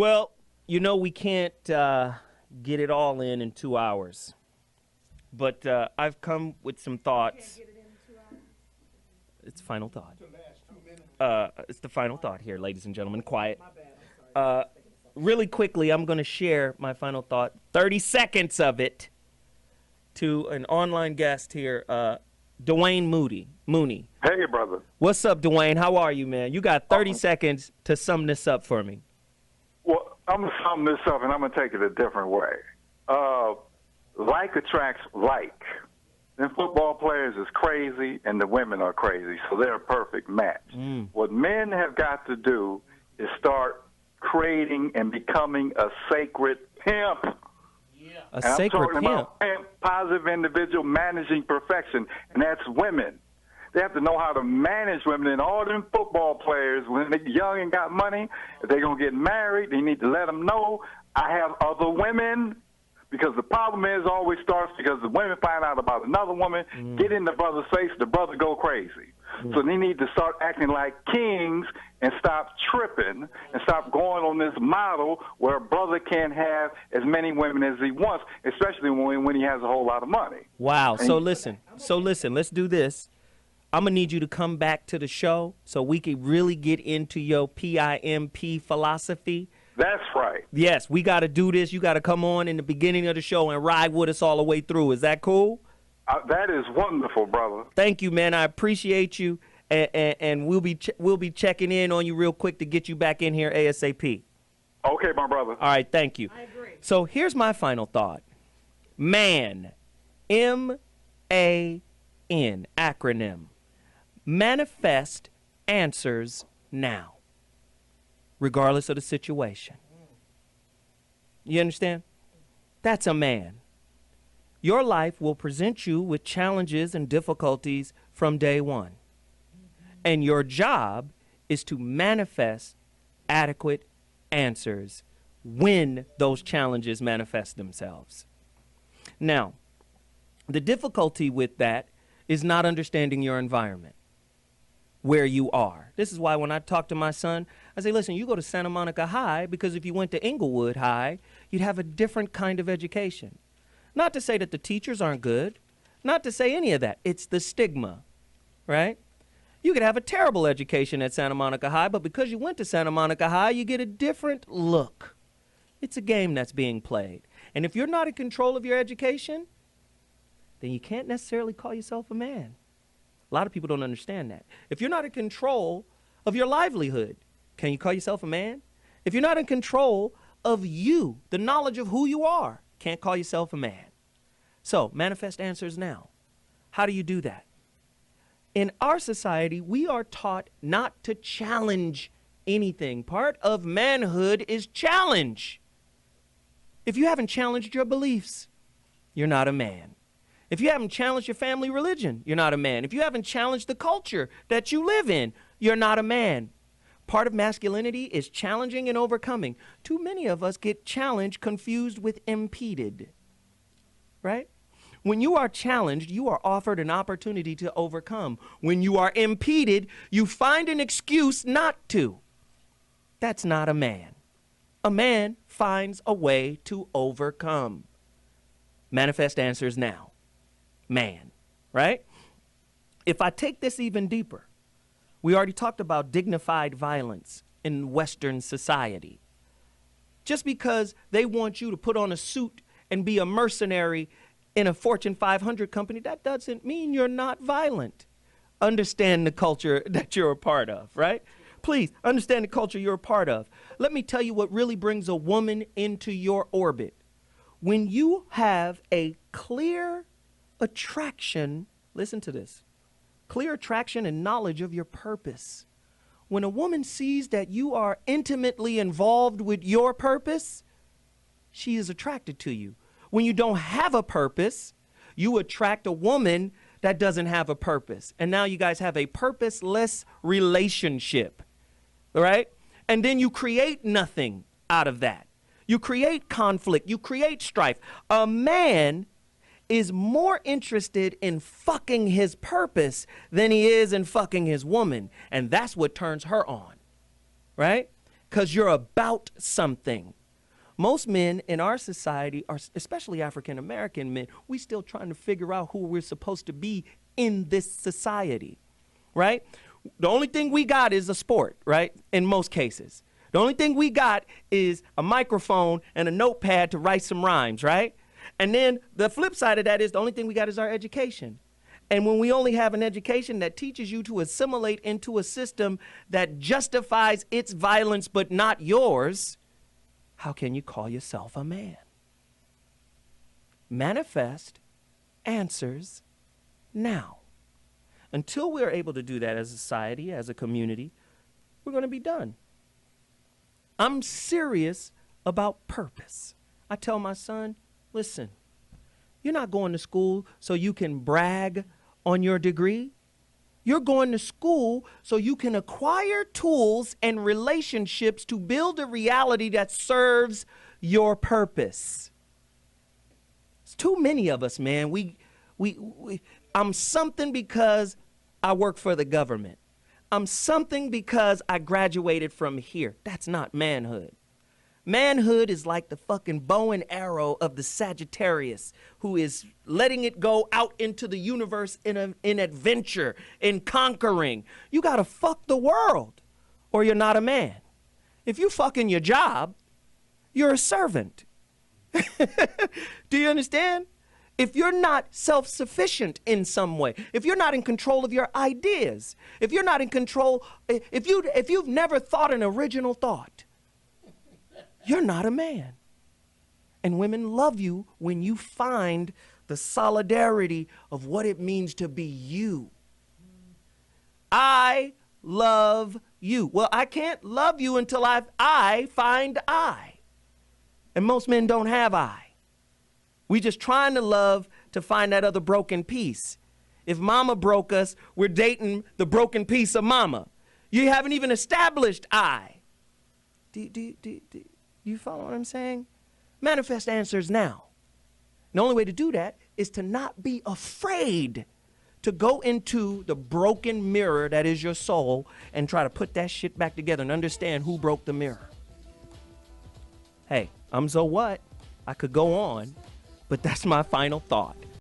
Well, you know we can't get it all in 2 hours. But I've come with some thoughts. It's final thought. It's the final thought here, ladies and gentlemen. Quiet. Really quickly, I'm going to share my final thought, 30 seconds of it, to an online guest here, Dwayne Mooney. Hey, brother. What's up, Dwayne? How are you, man? You got 30 seconds to sum this up for me. Well, I'm going to sum this up, and I'm going to take it a different way. Like attracts like. And football players is crazy, and the women are crazy, so they're a perfect match. What men have got to do is start creating and becoming a sacred pimp. A sacred I'm talking about pimp, positive individual managing perfection, and that's women. They have to know how to manage women. And all them football players, when they're young and got money, if they're going to get married, they need to let them know, I have other women. Because the problem is always starts because the women find out about another woman, get in the brother's face, the brother go crazy. So they need to start acting like kings and stop tripping and stop going on this model where a brother can't have as many women as he wants, especially when he has a whole lot of money. Wow. So listen, let's do this. I'm going to need you to come back to the show so we can really get into your PIMP philosophy. That's right. Yes, we got to do this. You got to come on in the beginning of the show and ride with us all the way through. Is that cool? That is wonderful, brother. Thank you, man. I appreciate you, and we'll be checking in on you real quick to get you back in here ASAP. Okay, my brother. All right, thank you. I agree. So here's my final thought. MAN, M-A-N, acronym. Manifest answers now, regardless of the situation. You understand? That's a man. Your life will present you with challenges and difficulties from day one. And your job is to manifest adequate answers when those challenges manifest themselves. Now, the difficulty with that is not understanding your environment, where you are. This is why when I talk to my son, I say, listen, you go to Santa Monica High because if you went to Inglewood High, you'd have a different kind of education. Not to say that the teachers aren't good, not to say any of that. It's the stigma, right? You could have a terrible education at Santa Monica High, but because you went to Santa Monica High, you get a different look. It's a game that's being played. And if you're not in control of your education, then you can't necessarily call yourself a man. A lot of people don't understand that. If you're not in control of your livelihood, can you call yourself a man? If you're not in control of you, the knowledge of who you are, can't call yourself a man. So, manifest answers now. How do you do that? In our society, we are taught not to challenge anything. Part of manhood is challenge. If you haven't challenged your beliefs, you're not a man. If you haven't challenged your family religion, you're not a man. If you haven't challenged the culture that you live in, you're not a man. Part of masculinity is challenging and overcoming. Too many of us get challenged confused with impeded, right? When you are challenged, you are offered an opportunity to overcome. When you are impeded, you find an excuse not to. That's not a man. A man finds a way to overcome. Manifest answers now. Man, right? If I take this even deeper, we already talked about dignified violence in Western society. Just because they want you to put on a suit and be a mercenary in a Fortune 500 company, that doesn't mean you're not violent. Understand the culture that you're a part of, right? Please understand the culture you're a part of. Let me tell you what really brings a woman into your orbit. When you have a clear attraction, listen to this, clear attraction and knowledge of your purpose. When a woman sees that you are intimately involved with your purpose, she is attracted to you. When you don't have a purpose, you attract a woman that doesn't have a purpose. And now you guys have a purposeless relationship, right? And then you create nothing out of that. You create conflict. You create strife. A man is more interested in fucking his purpose than he is in fucking his woman. And that's what turns her on, right? because you're about something. Most men in our society, are, especially African American men, we still trying to figure out who we're supposed to be in this society, right? The only thing we got is a sport, right? In most cases. The only thing we got is a microphone and a notepad to write some rhymes, right? And then the flip side of that is the only thing we got is our education. And when we only have an education that teaches you to assimilate into a system that justifies its violence but not yours, how can you call yourself a man? Manifest answers now. Until we're able to do that as a society, as a community, we're going to be done. I'm serious about purpose. I tell my son, listen, you're not going to school so you can brag on your degree. You're going to school so you can acquire tools and relationships to build a reality that serves your purpose. It's too many of us, man. I'm something because I work for the government. I'm something because I graduated from here. That's not manhood. Manhood is like the fucking bow and arrow of the Sagittarius who is letting it go out into the universe in adventure, in conquering. You gotta fuck the world or you're not a man. If you fucking your job, you're a servant. Do you understand? If you're not self-sufficient in some way, if you're not in control of your ideas, if you're not in control, if you've never thought an original thought, you're not a man. And women love you when you find the solidarity of what it means to be you. I love you. Well, I can't love you until I find I. And most men don't have I. We just trying to love to find that other broken piece. If mama broke us, we're dating the broken piece of mama. You haven't even established I. Do you follow what I'm saying? Manifest answers now. The only way to do that is to not be afraid to go into the broken mirror that is your soul and try to put that shit back together and understand who broke the mirror. Hey, I'm so what? I could go on, but that's my final thought.